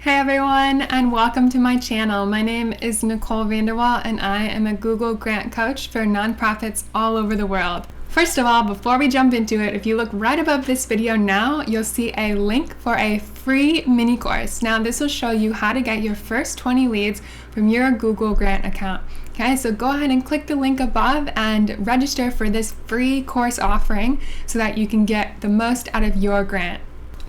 Hey everyone, and welcome to my channel. My name is Nichole and I am a Google Grant Coach for nonprofits all over the world. First of all, before we jump into it, if you look right above this video now, you'll see a link for a free mini course. Now this will show you how to get your first 20 leads from your Google Grant account. Okay, so go ahead and click the link above and register for this free course offering so that you can get the most out of your grant.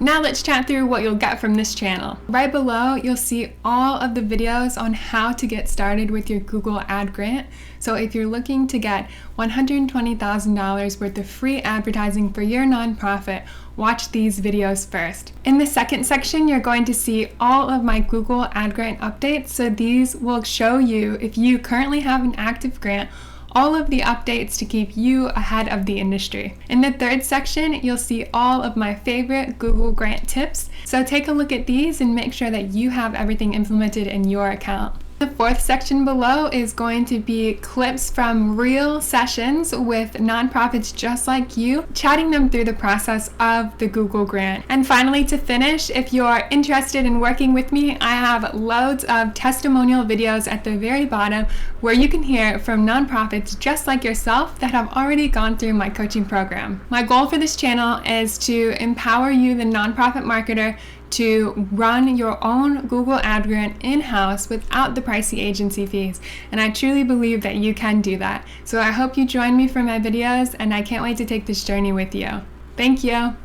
Now let's chat through what you'll get from this channel. Right below, you'll see all of the videos on how to get started with your Google ad grant. So if you're looking to get $120,000 worth of free advertising for your nonprofit, watch these videos first. In the second section, you're going to see all of my Google ad grant updates. So these will show you, if you currently have an active grant, all of the updates to keep you ahead of the industry. In the third section, you'll see all of my favorite Google Grant tips. So take a look at these and make sure that you have everything implemented in your account. The fourth section below is going to be clips from real sessions with nonprofits just like you, chatting them through the process of the Google Grant. And finally, to finish, if you're interested in working with me, I have loads of testimonial videos at the very bottom where you can hear from nonprofits just like yourself that have already gone through my coaching program. My goal for this channel is to empower you, the nonprofit marketer, to run your own Google ad grant in-house without the pricey agency fees. And I truly believe that you can do that. So I hope you join me for my videos, and I can't wait to take this journey with you. Thank you.